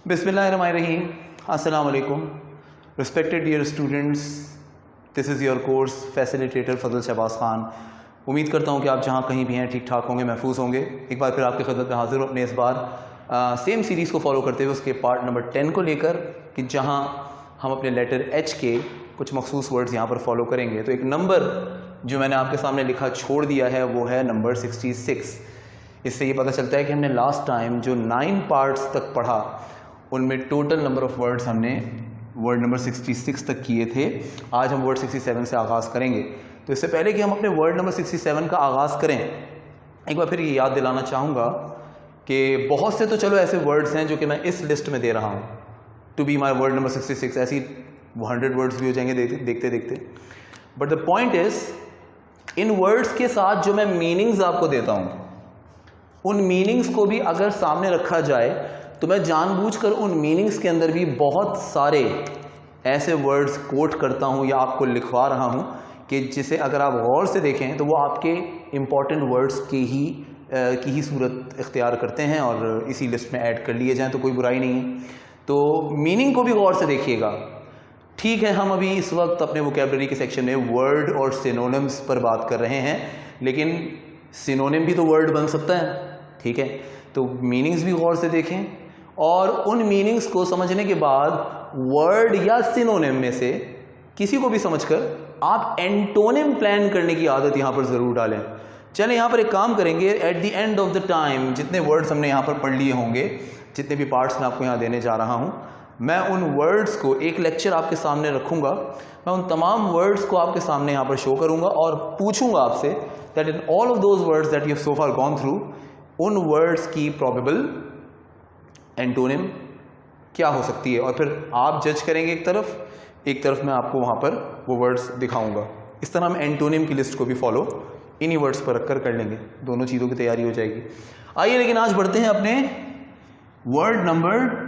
Bismillahirrahmanirrahim. Assalamu alaikum. Respected dear students, this is your course facilitator फजल शहबाज खान. उम्मीद करता हूँ कि आप जहाँ कहीं भी हैं ठीक ठाक होंगे, महफूज होंगे. एक बार फिर आपकी खिदमत में हाजिर हूँ अपने इस बार सेम सीरीज़ को फॉलो करते हुए उसके पार्ट नंबर 10 को लेकर, कि जहाँ हम अपने लेटर H के कुछ मखसूस वर्ड्स यहाँ पर फॉलो करेंगे. तो एक नंबर जो मैंने आपके सामने लिखा छोड़ दिया है वो है नंबर 66. इससे ये पता चलता है कि हमने लास्ट टाइम जो 9 पार्ट्स तक पढ़ा उनमें टोटल नंबर ऑफ़ वर्ड्स हमने वर्ड नंबर 66 तक किए थे. आज हम वर्ड 67 से आगाज़ करेंगे. तो इससे पहले कि हम अपने वर्ड नंबर 67 का आगाज़ करें, एक बार फिर ये याद दिलाना चाहूँगा कि बहुत से तो चलो ऐसे वर्ड्स हैं जो कि मैं इस लिस्ट में दे रहा हूँ to be my word number 66. ऐसी 100 वर्ड्स भी हो जाएंगे देखते देखते. बट द पॉइंट इज़, इन वर्ड्स के साथ जो मैं मीनिंग्स आपको देता हूँ उन मीनिंग्स को भी अगर सामने रखा जाए तो मैं जानबूझकर उन मीनिंग्स के अंदर भी बहुत सारे ऐसे वर्ड्स कोट करता हूँ या आपको लिखवा रहा हूँ कि जिसे अगर आप गौर से देखें तो वो आपके इम्पॉर्टेंट वर्ड्स की ही सूरत इख्तियार करते हैं और इसी लिस्ट में ऐड कर लिए जाएं तो कोई बुराई नहीं है. तो मीनिंग को भी गौर से देखिएगा. ठीक है, हम अभी इस वक्त अपने वोकैबुलरी के सेक्शन में वर्ड और सिनोनिम्स पर बात कर रहे हैं, लेकिन सिनोनिम भी तो वर्ड बन सकता है. ठीक है, तो मीनिंग्स भी गौर से देखें और उन मीनिंग्स को समझने के बाद वर्ड या सिनोनिम में से किसी को भी समझकर आप एंटोनिम प्लान करने की आदत यहाँ पर ज़रूर डालें. चलें, यहाँ पर एक काम करेंगे. At the end of the time जितने वर्ड्स हमने यहाँ पर पढ़ लिए होंगे, जितने भी पार्ट्स मैं आपको यहाँ देने जा रहा हूँ, मैं उन वर्ड्स को एक लेक्चर आपके सामने रखूँगा. मैं उन तमाम वर्ड्स को आपके सामने यहाँ पर शो करूँगा और पूछूँगा आपसे that in all of those words that you have so far gone through, उन वर्ड्स की प्रोबेबल एंटोनिम क्या हो सकती है. और फिर आप जज करेंगे एक तरफ मैं आपको वहाँ पर वो वर्ड्स दिखाऊंगा. इस तरह हम एंटोनिम की लिस्ट को भी फॉलो इन्हीं वर्ड्स पर रखकर कर लेंगे. दोनों चीज़ों की तैयारी हो जाएगी. आइए लेकिन आज बढ़ते हैं अपने वर्ड नंबर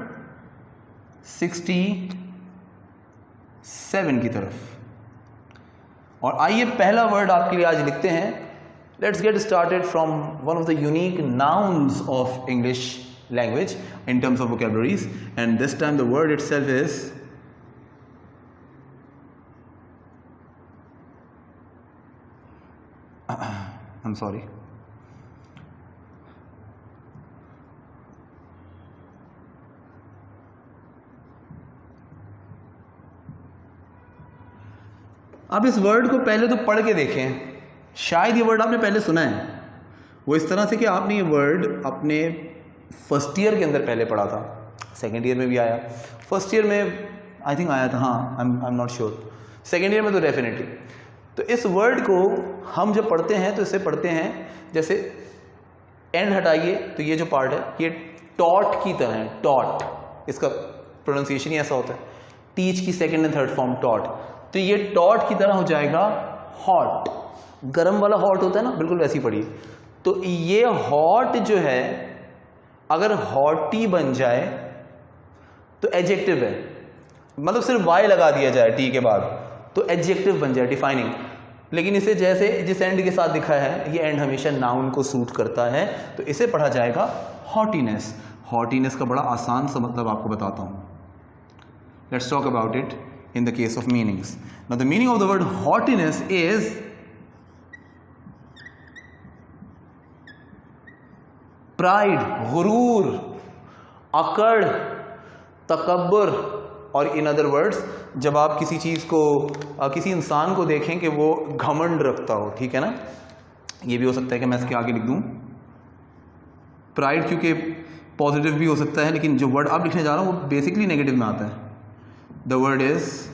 67 की तरफ. और आइए पहला वर्ड आपके लिए आज लिखते हैं. Let's get started from one of the unique nouns of English language in terms of vocabularies, and this time the word itself is I'm sorry. आप इस वर्ड को पहले तो पढ़ के देखें. शायद ये वर्ड आपने पहले सुना है. वो इस तरह से कि आपने ये वर्ड अपने फर्स्ट ईयर के अंदर पहले पढ़ा था, सेकेंड ईयर में भी आया, फर्स्ट ईयर में आई थिंक आया था, हाँ, I am not sure, second year में तो डेफिनेटली. तो इस वर्ड को हम जब पढ़ते हैं तो इसे पढ़ते हैं जैसे एंड हटाइए तो ये जो पार्ट है ये टॉट की तरह है. टॉट, इसका प्रोनाउंसिएशन ही ऐसा होता है. टीच की second and third form taught. तो ये टॉट की तरह हो जाएगा हॉट. गरम वाला हॉट होता है ना, बिल्कुल वैसी पढ़िए. तो ये हॉट जो है अगर हॉटी बन जाए तो एडजेक्टिव है, मतलब सिर्फ वाई लगा दिया जाए टी के बाद तो एडजेक्टिव बन जाए, डिफाइनिंग. लेकिन इसे जैसे जिस एंड के साथ दिखा है ये एंड हमेशा नाउन को सूट करता है, तो इसे पढ़ा जाएगा हॉटीनेस. हॉटीनेस का बड़ा आसान सा मतलब आपको बताता हूँ. Let's talk about it in the case of meanings. Now the meaning of the word haughtiness is pride, गुरूर, अकड़, तकब्बुर. और इन अदर वर्ड्स, जब आप किसी चीज़ को किसी इंसान को देखें कि वो घमंड रखता हो, ठीक है ना, ये भी हो सकता है कि मैं इसके आगे लिख दूं प्राइड, क्योंकि पॉजिटिव भी हो सकता है, लेकिन जो वर्ड आप लिखने जा रहा हूँ वो बेसिकली नेगेटिव में आता है. The word is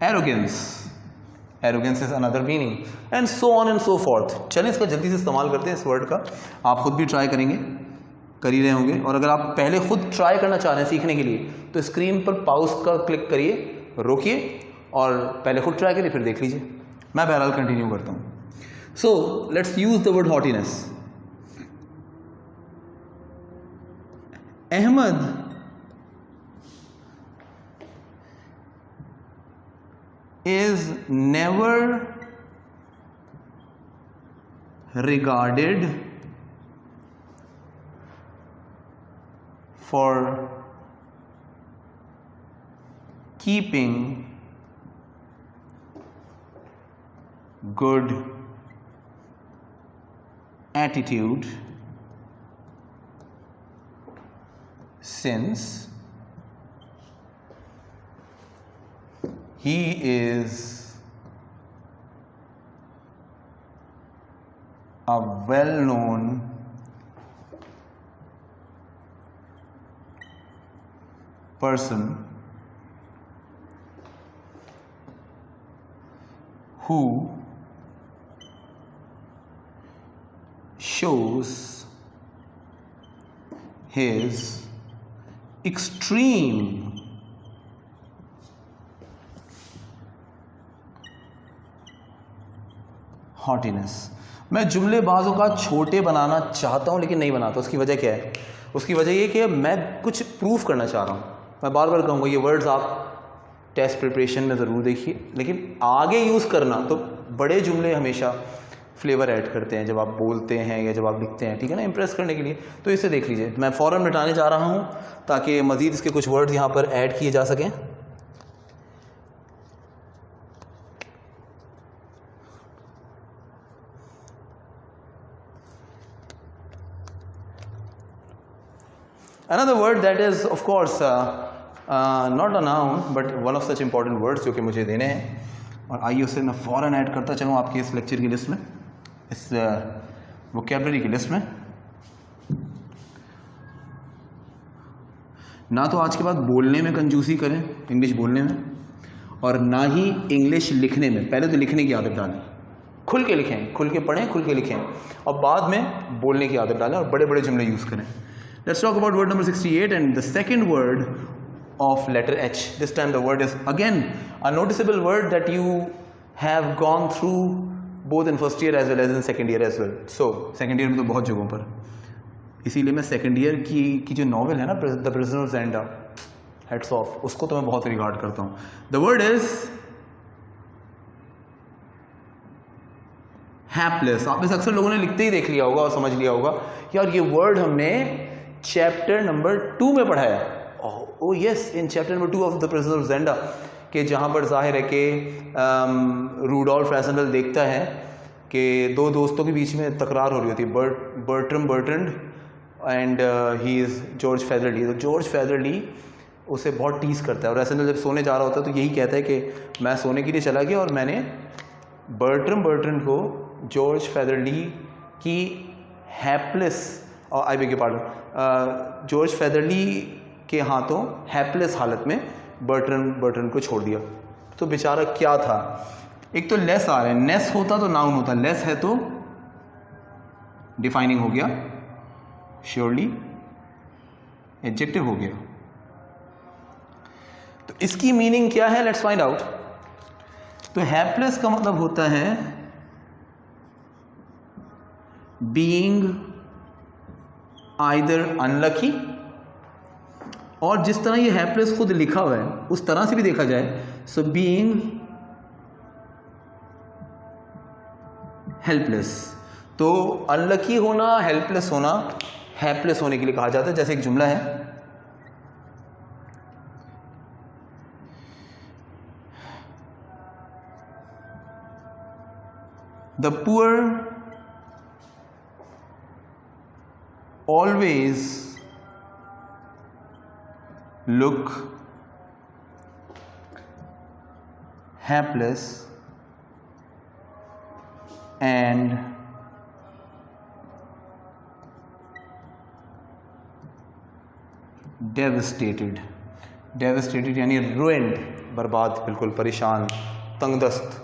arrogance. Arrogance is another meaning and so on and so forth. चलें इसका जल्दी से इस्तेमाल करते हैं इस वर्ड का. आप खुद भी ट्राई करेंगे, कर ही रहे होंगे. और अगर आप पहले खुद ट्राई करना चाह रहे हैं सीखने के लिए तो स्क्रीन पर पाउस का क्लिक करिए, रोकिए और पहले खुद ट्राई करिए, फिर देख लीजिए. मैं बहरहाल कंटिन्यू करता हूँ. So let's use the word haughtiness. Ahmed is never regarded for keeping good attitude since he is a well-known person who shows his extreme haughtiness। मैं जुमले बाज़ों का छोटे बनाना चाहता हूँ लेकिन नहीं बनाता। उसकी वजह क्या है? उसकी वजह ये कि मैं कुछ प्रूफ करना चाह रहा हूँ। मैं बार बार कहूँगा ये वर्ड्स आप टेस्ट प्रिपरेशन में ज़रूर देखिए, लेकिन आगे यूज़ करना तो बड़े जुमले हमेशा फ्लेवर ऐड करते हैं जब आप बोलते हैं या जब आप लिखते हैं, ठीक है ना, इम्प्रेस करने के लिए। तो इसे देख लीजिए, मैं फ़ौरन मिटाने जा रहा हूँ ताकि मज़ीद इसके कुछ वर्ड्स यहाँ पर ऐड किए जा सकें। Another word that is of course not a noun but one of such important words जो कि मुझे देने हैं, और आइए उसे मैं फ़ौरन ऐड करता चलूँ आपकी इस लेक्चर की लिस्ट में, इस वोकैबुलरी की लिस्ट में। ना तो आज के बाद बोलने में कंजूसी करें, इंग्लिश बोलने में, और ना ही इंग्लिश लिखने में। पहले तो लिखने की आदत डालें, खुल के लिखें, खुल के पढ़ें, खुल के लिखें, और बाद में बोलने की आदत डालें और बड़े बड़े जुमले यूज़ करें। Let's talk about word number 68 and the second word of letter H. This time the word is again a noticeable word that you have gone through both in first year as well as in second year as well. So second year में तो बहुत जगहों पर, इसीलिए मैं second year की जो novel है ना The Prisoner of Zenda, heads off, उसको तो मैं बहुत रिगार्ड करता हूँ। The word is hapless। आप में से अक्सर लोगों ने लिखते ही देख लिया होगा और समझ लिया होगा यार ये वर्ड हमने चैप्टर नंबर 2 में पढ़ा है। Oh yes, in chapter number 2 of the prisoner of Zenda, के जहाँ पर जाहिर है कि रूडोल्फ रैसनल देखता है कि दो दोस्तों के बीच में तकरार हो रही होती है, Bertram and he is George Featherly. तो जॉर्ज फेदरली उसे बहुत टीज करता है और रैसनल जब सोने जा रहा होता है तो यही कहता है कि मैं सोने के लिए चला गया और मैंने बर्ट्रम को जॉर्ज फेदरली की hapless, I beg your pardon, George Featherly के हाथों हैप्लेस हालत में बर्ट्रम को छोड़ दिया। तो बेचारा क्या था, एक तो लेस आ रहा है, नेस होता तो नाउन होता, लेस है तो डिफाइनिंग हो गया, श्योरली एडजेक्टिव हो गया। तो इसकी मीनिंग क्या है, लेट्स फाइंड आउट। तो हैप्लेस का मतलब होता है बीइंग आइदर अनलकी, और जिस तरह ये हैप्लेस खुद लिखा हुआ है उस तरह से भी देखा जाए, सो बीइंग हेल्पलेस। तो अनलकी होना, हेल्पलेस होना, हैप्लेस होने के लिए कहा जाता है। जैसे एक जुमला है, the poor always look helpless and devastated यानी ruined, बर्बाद, बिल्कुल परेशान, तंगदस्त।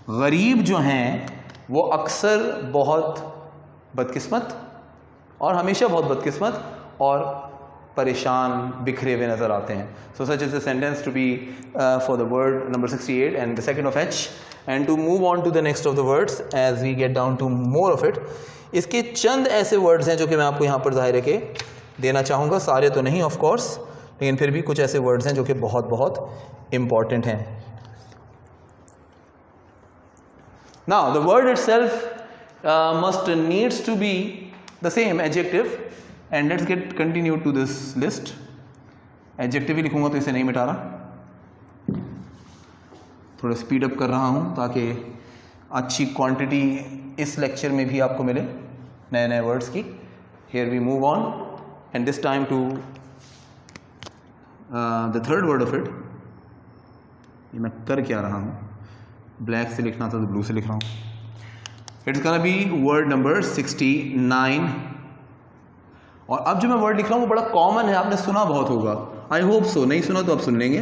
गरीब जो हैं वो अक्सर बहुत बदकिस्मत और हमेशा बहुत बदकिस्मत और परेशान, बिखरे हुए नज़र आते हैं। So such is the sentence to be for the word number 68 and the second of H. And to move on to the next of the words as we get down to more of it, इसके चंद ऐसे words हैं जो कि मैं आपको यहाँ पर ज़ाहिर है कि देना चाहूँगा, सारे तो नहीं ऑफ कोर्स, लेकिन फिर भी कुछ ऐसे वर्ड्स हैं जो कि बहुत बहुत इम्पॉर्टेंट हैं। Now the word itself must needs to be the same adjective, and let's get continue to this list. Adjective ही लिखूंगा तो इसे नहीं मिटा रहा, थोड़ा स्पीड अप कर रहा हूँ ताकि अच्छी क्वांटिटी इस लेक्चर में भी आपको मिले नए नए वर्ड्स की. Here we move on, and this time to the third word of it. ये मैं कर क्या रहा हूँ, ब्लैक से लिखना था तो ब्लू से लिख रहा हूँ. It's gonna be word number 69. और अब जो मैं वर्ड लिख रहा हूँ वो बड़ा कॉमन है, आपने सुना बहुत होगा. आई होप सो, नहीं सुना तो आप सुन लेंगे.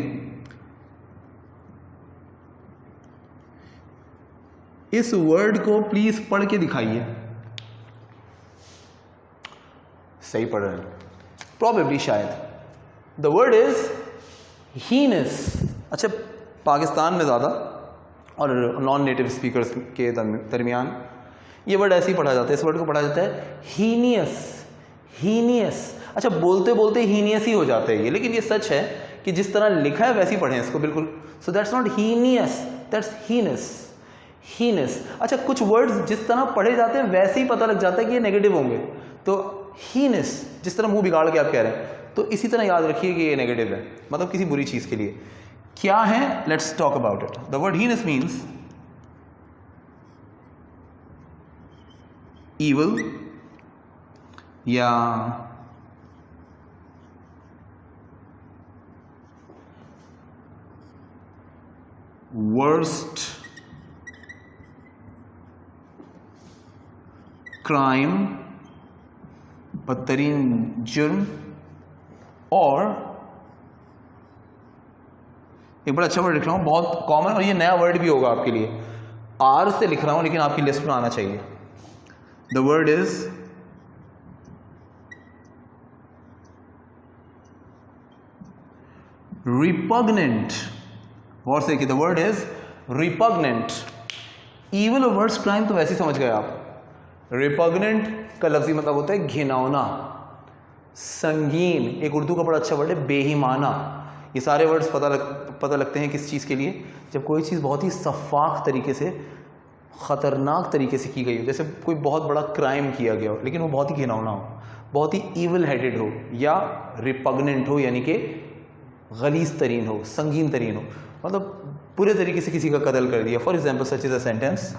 इस वर्ड को प्लीज पढ़ के दिखाइए. सही पढ़ रहे हैं प्रॉबेबली, शायद. The word is heinous. अच्छा, पाकिस्तान में ज़्यादा और नॉन नेटिव स्पीकर्स के दरमियान ये वर्ड ऐसे ही पढ़ा जाता है. इस वर्ड को पढ़ा जाता है हीनियस. हीनियस. अच्छा, बोलते बोलते हीनियस ही हो जाता है ये, लेकिन ये सच है कि जिस तरह लिखा है वैसे ही पढ़ें इसको बिल्कुल. So that's not heinous, that's heinous. Heinous. अच्छा, कुछ वर्ड्स जिस तरह पढ़े जाते हैं वैसे ही पता लग जाता है कि ये नेगेटिव होंगे. तो हीनस, जिस तरह मुंह बिगाड़ के आप कह रहे हैं, तो इसी तरह याद रखिए कि ये नेगेटिव है, मतलब किसी बुरी चीज के लिए. क्या है, let's talk about it. The word heinous means evil या worst crime, बदतरीन जुर्म. और एक बड़ा अच्छा वर्ड लिख रहा हूं, बहुत कॉमन, और ये नया वर्ड भी होगा आपके लिए. आर से लिख रहा हूं लेकिन आपकी लिस्ट में आना चाहिए. The word is repugnant. और से कि the word is repugnant. Evil और worst crime तो वैसे ही समझ गए आप. repugnant का लफ्जी मतलब होता है घिनौना, संगीन. एक उर्दू का बड़ा अच्छा वर्ड है बेईमाना. ये सारे वर्ड्स पता लगते हैं किस चीज़ के लिए, जब कोई चीज़ बहुत ही सफाक तरीके से, ख़तरनाक तरीके से की गई हो. जैसे कोई बहुत बड़ा क्राइम किया गया हो लेकिन वो बहुत ही घिनौना हो, बहुत ही ईविल हेडेड हो, या रिपग्नेंट हो यानी कि गलीज़ तरीन हो, संगीन तरीन हो, मतलब पूरे तरीके से किसी का कत्ल कर दिया. For example such is a sentence,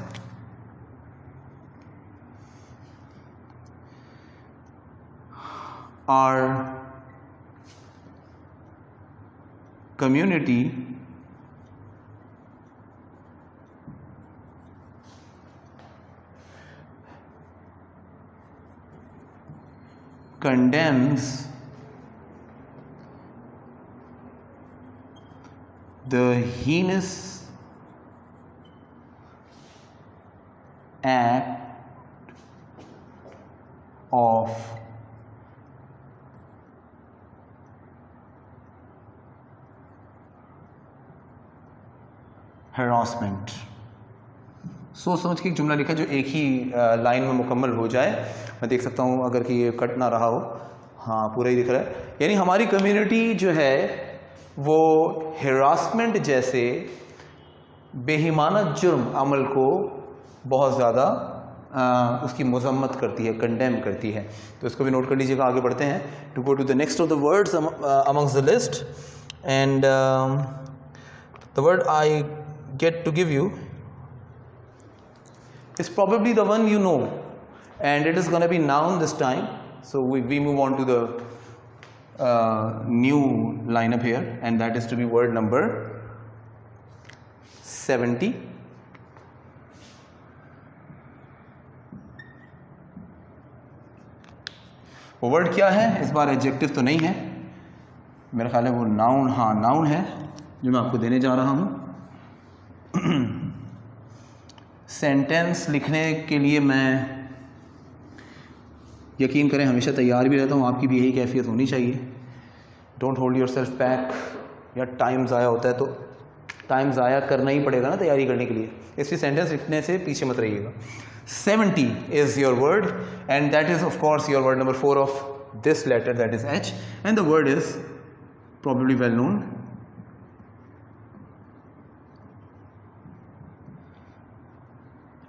our community condemns the heinous act of harassment. सोच समझ के एक जुमला लिखा जो एक ही लाइन में मुकम्मल हो जाए. मैं देख सकता हूँ अगर कि ये कट ना रहा हो. हाँ, पूरा ही दिख रहा है. यानी हमारी कम्युनिटी जो है वो हरासमेंट जैसे बेईमाना जुर्म अमल को बहुत ज़्यादा उसकी मज़म्मत करती है, कंडेम करती है. तो इसको भी नोट कर लीजिएगा. आगे बढ़ते हैं to go to the next of the words amongst the list. And the word I get to give you is probably the one you know, and it is going to be noun this time. So we move on to the new lineup here, and that is to be word number 70. वो word क्या है इस बार? Adjective तो नहीं है मेरा ख्याल है, वो नाउन. हाँ, नाउन है जो मैं आपको देने जा रहा हूँ. सेंटेंस लिखने के लिए मैं, यकीन करें, हमेशा तैयार भी रहता हूँ. आपकी भी यही कैफियत होनी चाहिए. Don't hold your self back. या टाइम ज़ाया होता है तो टाइम ज़ाया करना ही पड़ेगा ना तैयारी करने के लिए, इसलिए सेंटेंस लिखने से पीछे मत रहिएगा. 70 is your word, and that is of course your word number 4 of this letter, that is H, and the word is probably well known.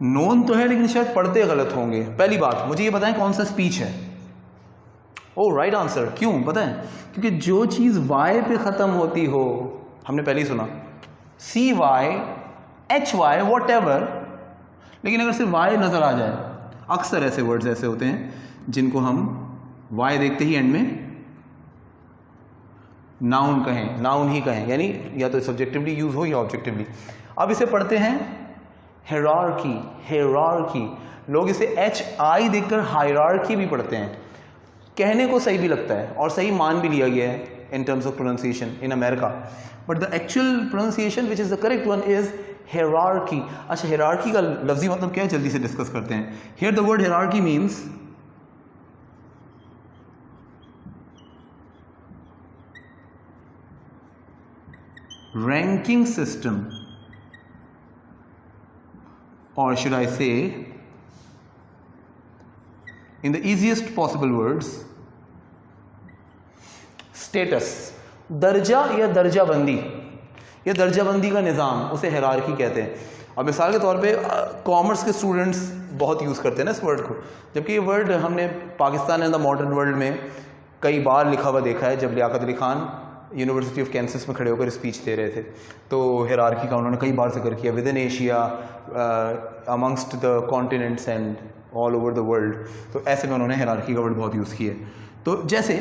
Known तो है लेकिन शायद पढ़ते गलत होंगे। पहली बात मुझे ये बताएं कौन सा स्पीच है। ओ राइट आंसर। क्यों बताएं? क्योंकि जो चीज़ वाई पे ख़त्म होती हो, हमने पहले ही सुना CY HY वॉट एवर, लेकिन अगर सिर्फ वाई नज़र आ जाए, अक्सर ऐसे वर्ड्स ऐसे होते हैं जिनको हम वाई देखते ही एंड में नाउन कहें, नाउन ही कहें, यानी या तो सब्जेक्टिवली यूज हो या ऑब्जेक्टिवली। अब इसे पढ़ते हैं हेरार्की। हेरार्की, लोग इसे HI देखकर हायरार्की भी पढ़ते हैं। कहने को सही भी लगता है और सही मान भी लिया गया है in terms of pronunciation in America, but the actual pronunciation which is the correct one is hierarchy. अच्छा, हेरार्की का लफ्जी मतलब क्या है, जल्दी से डिस्कस करते हैं। Here the word hierarchy means ranking system, or should I say in the easiest possible words, status, दर्जा या दर्जाबंदी, या दर्जाबंदी का निज़ाम, उसे हायरार्की कहते हैं। अब मिसाल के तौर पे कॉमर्स के स्टूडेंट्स बहुत यूज़ करते हैं ना इस वर्ड को, जबकि ये वर्ड हमने Pakistan and the modern world में कई बार लिखा हुआ देखा है। जब Liaquat Ali Khan university of Kansas में खड़े होकर स्पीच दे रहे थे तो हायरार्की का उन्होंने कई बार जिक्र किया, with in Asia, amongst the continents and all over the world. तो ऐसे में उन्होंने हायरार्की का वर्ड बहुत यूज़ किया। तो जैसे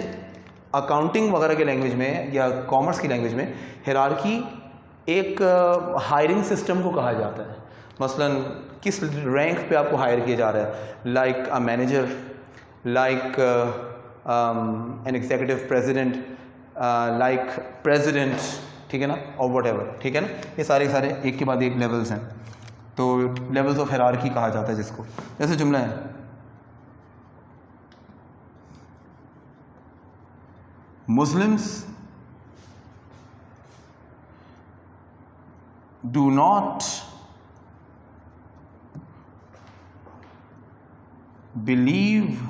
अकाउंटिंग वगैरह के लैंग्वेज में या कॉमर्स की लैंग्वेज में हायरार्की एक हायरिंग सिस्टम को कहा जाता है। मसलन किस रैंक पे आपको हायर किया जा रहा है, like a manager, like an executive president, like president, ठीक है ना, और वट एवर, ठीक है ना। ये सारे एक के बाद एक लेवल्स हैं, तो लेवल्स ऑफ हायरार्की कहा जाता है जिसको। जैसे जुमला है, Muslims do not believe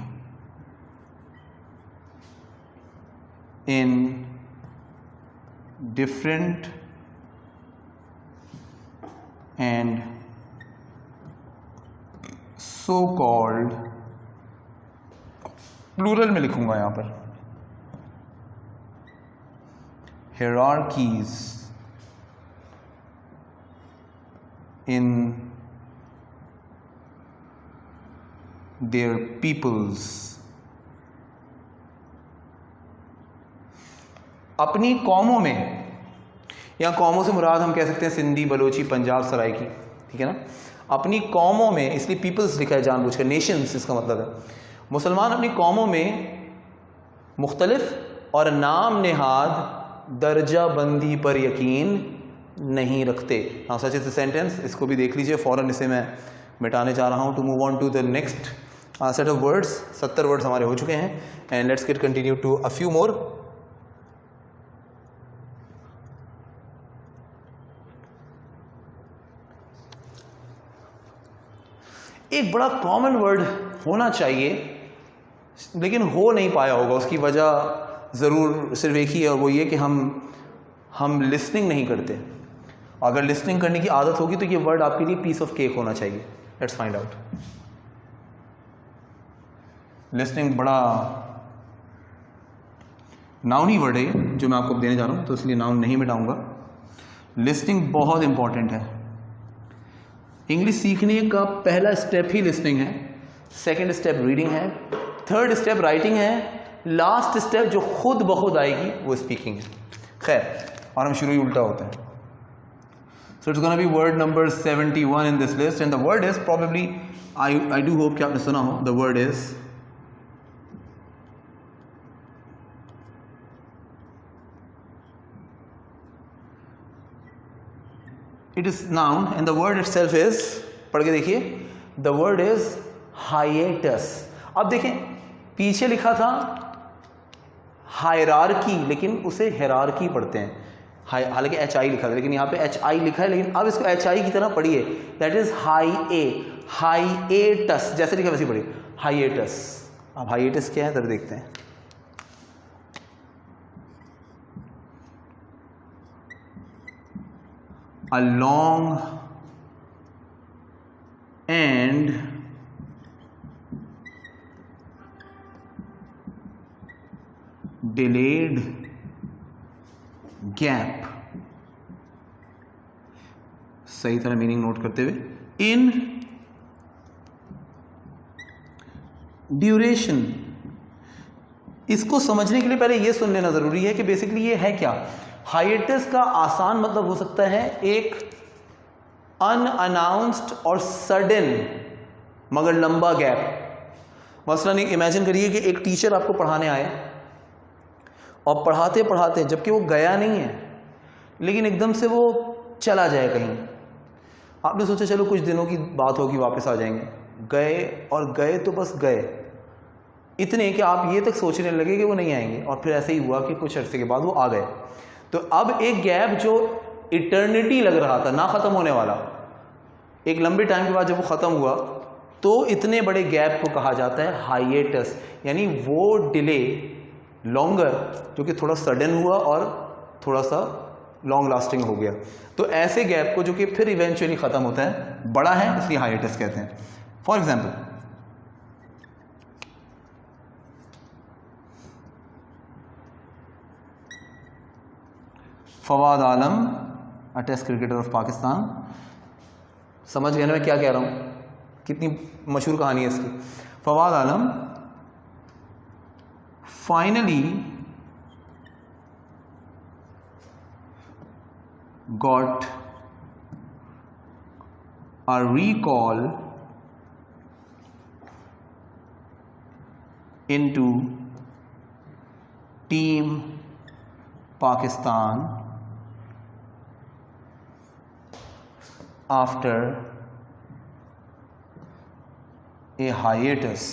in different and so called, plural में लिखूंगा यहां पर, hierarchies in their peoples। अपनी कौमों में, या कौमों से मुराद हम कह सकते हैं सिंधी, बलोची, पंजाब, सराइकी, ठीक है ना। अपनी कौमों में, इसलिए पीपल्स लिखा है जानबूझकर, नेशंस इसका मतलब है। मुसलमान अपनी कौमों में मुख्तलिफ और नाम नेहाद दर्जा बंदी पर यकीन नहीं रखते। हाँ, सच इज द सेंटेंस, इसको भी देख लीजिए। फ़ौरन इसे मैं मिटाने जा रहा हूँ to move on to the next set of words. 70 words हमारे हो चुके हैं and let's get continue to a few more. एक बड़ा कॉमन वर्ड होना चाहिए लेकिन हो नहीं पाया होगा, उसकी वजह ज़रूर सिर्फ एक ही है, और वो ये कि हम लिसनिंग नहीं करते। अगर लिसनिंग करने की आदत होगी तो ये वर्ड आपके लिए पीस ऑफ केक होना चाहिए। Let's find out. लिसनिंग बड़ा नाउन ही वर्ड है जो मैं आपको देने जा रहा हूँ, तो इसलिए नाउन नहीं मिटाऊंगा। लिसनिंग बहुत इंपॉर्टेंट है। इंग्लिश सीखने का पहला स्टेप ही लिसनिंग है, सेकंड स्टेप रीडिंग है, थर्ड स्टेप राइटिंग है, लास्ट स्टेप जो खुद ब खुद आएगी वो स्पीकिंग है। खैर, और हम शुरू ही उल्टा होते हैं। So it's gonna be word number 71 in this list and the word is probably, I do hope कि आपने सुना हो, the word is it is noun and the word itself is, पढ़ के देखिए, द वर्ड इज हाइएटस। अब देखें, पीछे लिखा था हायरार्की लेकिन उसे हेरार्की पढ़ते हैं, हालांकि HI लिखा था लेकिन यहाँ पे HI लिखा है, लेकिन अब इसको HI की तरह पढ़िए, दैट इज हाइएटस, जैसे लिखा वैसे पढ़िए, हाइएटस। अब हाइएटस क्या है जरा देखते हैं। A long and delayed gap, सही तरह मीनिंग नोट करते हुए, इन ड्यूरेशन। इसको समझने के लिए पहले यह सुन लेना जरूरी है कि बेसिकली ये है क्या। हाइएटस का आसान मतलब हो सकता है एक अनअनाउंस्ड और सडन मगर लंबा गैप। मसलन इमेजिन करिए कि एक टीचर आपको पढ़ाने आए और पढ़ाते पढ़ाते, जबकि वो गया नहीं है, लेकिन एकदम से वो चला जाए कहीं। आपने सोचा चलो कुछ दिनों की बात होगी, वापस आ जाएंगे। गए और गए तो बस गए, इतने कि आप ये तक सोचने लगे कि वो नहीं आएंगे, और फिर ऐसे ही हुआ कि कुछ अर्से के बाद वो आ गए। तो अब एक गैप जो इटर्निटी लग रहा था, ना ख़त्म होने वाला, एक लंबे टाइम के बाद जब वो ख़त्म हुआ, तो इतने बड़े गैप को कहा जाता है हाइएटस। यानी वो डिले लॉन्गर जो कि थोड़ा सडन हुआ और थोड़ा सा लॉन्ग लास्टिंग हो गया। तो ऐसे गैप को जो कि फिर इवेंचुअली ख़त्म होता है, बड़ा है, इसलिए हाइएटस कहते हैं। For example, Fawad Alam, a test cricketer of Pakistan. समझ गए ना मैं क्या कह रहा हूँ, कितनी मशहूर कहानी है इसकी। Fawad Alam finally got a recall into Team Pakistan after a hiatus।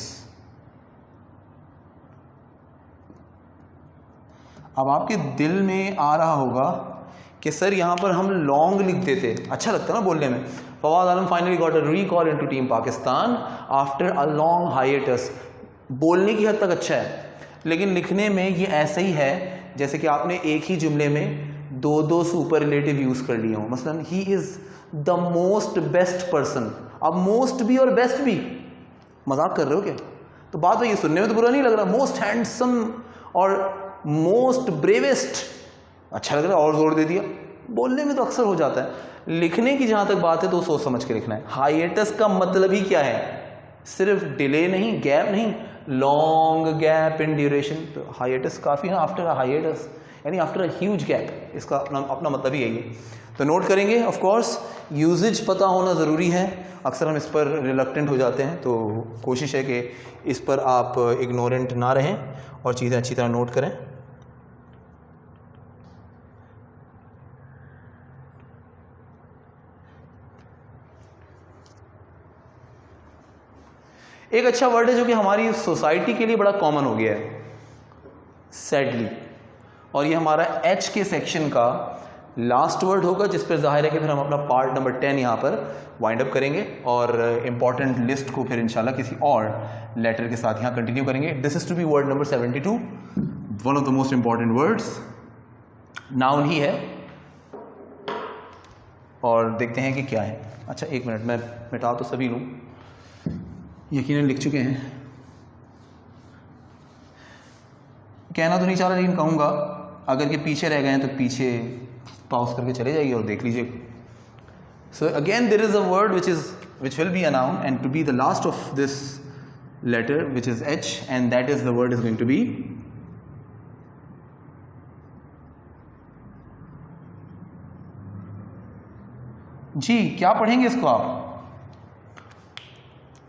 अब आपके दिल में आ रहा होगा कि सर यहाँ पर हम लॉन्ग लिख देते, अच्छा लगता ना बोलने में। Fawad Alam finally got a recall into team Pakistan after a long hiatus. बोलने की हद तक अच्छा है, लेकिन लिखने में ये ऐसे ही है जैसे कि आपने एक ही जुमले में दो दो सुपरलेटिव यूज़ कर लिए हों। मसलन he is the most best person. अब मोस्ट भी और बेस्ट भी, मजाक कर रहे हो क्या? तो बात तो ये सुनने में तो बुरा नहीं लग रहा। मोस्ट हैंडसम और मोस्ट ब्रेवेस्ट अच्छा लग रहा है, और जोर दे दिया। बोलने में तो अक्सर हो जाता है, लिखने की जहाँ तक बात है तो सोच समझ के लिखना है। हाइएटस का मतलब ही क्या है? सिर्फ डिले नहीं, गैप नहीं, लॉन्ग गैप इन ड्यूरेशन। तो हाइएटस काफ़ी है, आफ्टर अ हाइएटस यानी आफ्टर अ ह्यूज गैप, इसका अपना मतलब ही यही है। तो नोट करेंगे, ऑफ कोर्स यूजेज पता होना ज़रूरी है। अक्सर हम इस पर रिलक्टेंट हो जाते हैं, तो कोशिश है कि इस पर आप इग्नोरेंट ना रहें और चीज़ें अच्छी तरह नोट करें। एक अच्छा वर्ड है जो कि हमारी सोसाइटी के लिए बड़ा कॉमन हो गया है, सैडली, और ये हमारा एच के सेक्शन का लास्ट वर्ड होगा, जिस पर जाहिर है कि फिर हम अपना पार्ट नंबर 10 यहाँ पर वाइंड अप करेंगे और इंपॉर्टेंट लिस्ट को फिर इंशाल्लाह किसी और लेटर के साथ यहाँ कंटिन्यू करेंगे। This is to be word number 72, one of the most important words, noun ही है, और देखते हैं कि क्या है। अच्छा एक मिनट, मैं मिटा तो सभी लूँ, यकीनन लिख चुके हैं। कहना तो नहीं चाह रहा, लेकिन कहूँगा, अगर ये पीछे रह गए हैं तो पीछे पॉज करके चले जाइए और देख लीजिए। So again there is a word which will be a noun and to be the last of this letter which is H, and that is the word is going to be G. क्या पढ़ेंगे इसको आप?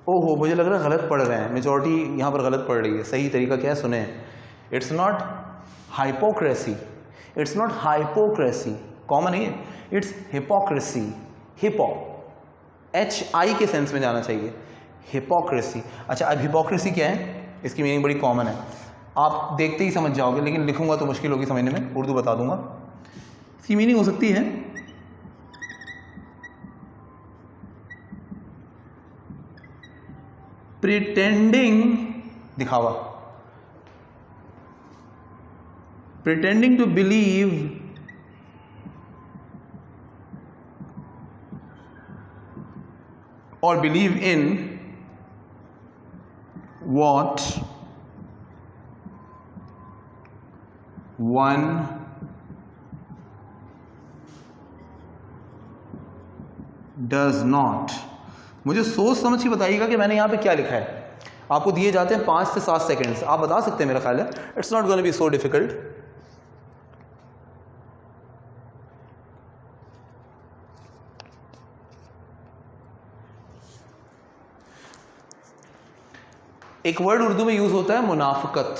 ओहो, मुझे लग रहा है गलत पढ़ रहे हैं, मेजॉरिटी यहाँ पर गलत पढ़ रही है। सही तरीका क्या है सुने, it's not hypocrisy, it's not hypocrisy, common ही है, इट्स हिपोक्रेसी। हिपो HI के सेंस में जाना चाहिए, हिपोक्रेसी। अच्छा, अब हिपोक्रेसी क्या है, इसकी मीनिंग बड़ी कॉमन है, आप देखते ही समझ जाओगे, लेकिन लिखूंगा तो मुश्किल होगी समझने में, उर्दू बता दूंगा। इसकी मीनिंग हो सकती है प्रिटेंडिंग, दिखावा, pretending to believe or believe in what one does not। मुझे सोच समझ के बताइएगा कि मैंने यहाँ पे क्या लिखा है। आपको दिए जाते हैं 5 से 7 सेकेंड्स, आप बता सकते हैं, मेरा ख्याल है it's not gonna be so difficult. एक वर्ड उर्दू में यूज होता है मुनाफिकत,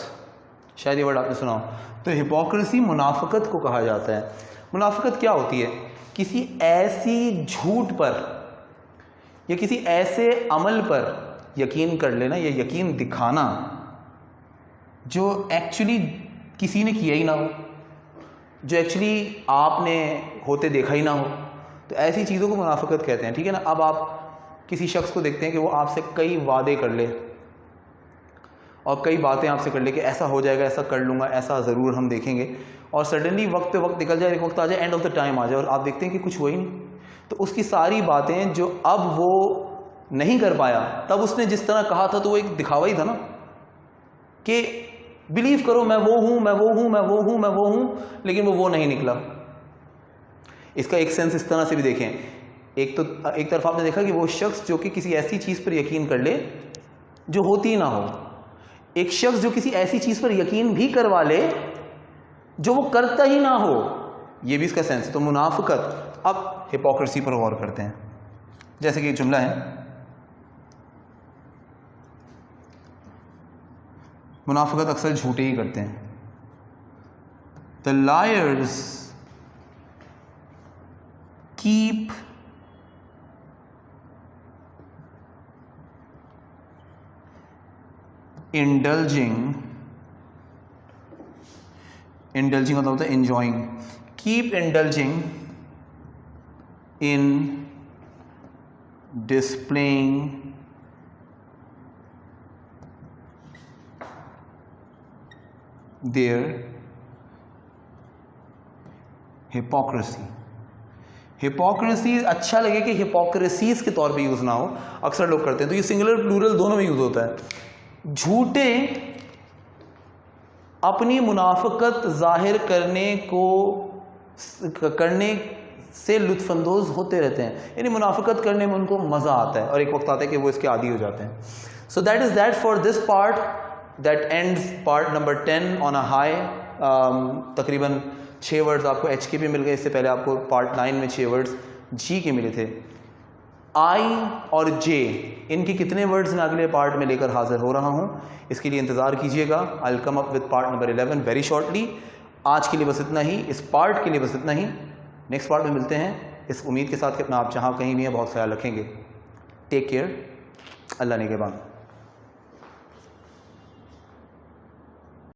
शायद ये वर्ड आपने सुना हो। तो हिपोक्रेसी मुनाफिकत को कहा जाता है। मुनाफिकत क्या होती है? किसी ऐसी झूठ पर या किसी ऐसे अमल पर यकीन कर लेना या यकीन दिखाना जो एक्चुअली किसी ने किया ही ना हो, जो एक्चुअली आपने होते देखा ही ना हो। तो ऐसी चीज़ों को मुनाफिकत कहते हैं, ठीक है ना। अब आप किसी शख्स को देखते हैं कि वो आपसे कई वादे कर ले और कई बातें आपसे कर ले कि ऐसा हो जाएगा, ऐसा कर लूँगा, ऐसा ज़रूर हम देखेंगे, और सडनली वक्त पे वक्त निकल जाए, एक वक्त आ जाए, एंड ऑफ द टाइम आ जाए और आप देखते हैं कि कुछ हुआ ही नहीं। तो उसकी सारी बातें जो अब वो नहीं कर पाया, तब उसने जिस तरह कहा था तो वो एक दिखावा ही था ना, कि बिलीव करो मैं वो हूँ, मैं वो हूँ, मैं वो हूँ, मैं वो हूँ, लेकिन वो नहीं निकला। इसका एक सेंस इस तरह से भी देखें, एक तरफ आपने देखा कि वो शख्स जो कि किसी ऐसी चीज़ पर यकीन कर ले जो होती ही ना हो, एक शख्स जो किसी ऐसी चीज़ पर यकीन भी करवा ले जो वो करता ही ना हो, ये भी इसका सेंस है। तो मुनाफिकत। अब हिपोक्रेसी पर गौर करते हैं। जैसे कि एक जुमला है, मुनाफिकत अक्सर झूठे ही करते हैं। द लायर्स कीप indulging मतलब होता है enjoying, keep indulging in displaying their hypocrisy। Hypocrisy अच्छा लगे कि हिपोक्रेसीज के तौर पे यूज ना हो, अक्सर लोग करते हैं, तो ये सिंगुलर प्लूरल दोनों में यूज होता है। झूठे अपनी मुनाफिकत जाहिर करने से लुत्फानंदोज होते रहते हैं, यानी मुनाफिकत करने में उनको मज़ा आता है और एक वक्त आता है कि वो इसके आदी हो जाते हैं। So that is that for this part, that ends part number 10 on a high. तकरीबन 6 वर्ड्स आपको एच के भी मिल गए, इससे पहले आपको पार्ट 9 में 6 वर्ड्स जी के मिले थे। आई और जे, इनकी कितने वर्ड्स मैं अगले पार्ट में लेकर हाजिर हो रहा हूँ, इसके लिए इंतज़ार कीजिएगा। I will come up with part number 11 very shortly. आज के लिए बस इतना ही, इस पार्ट के लिए बस इतना ही। नेक्स्ट पार्ट में मिलते हैं, इस उम्मीद के साथ कि अपना आप जहाँ कहीं भी हैं बहुत ख्याल रखेंगे। टेक केयर, अल्लाह ने के बाद।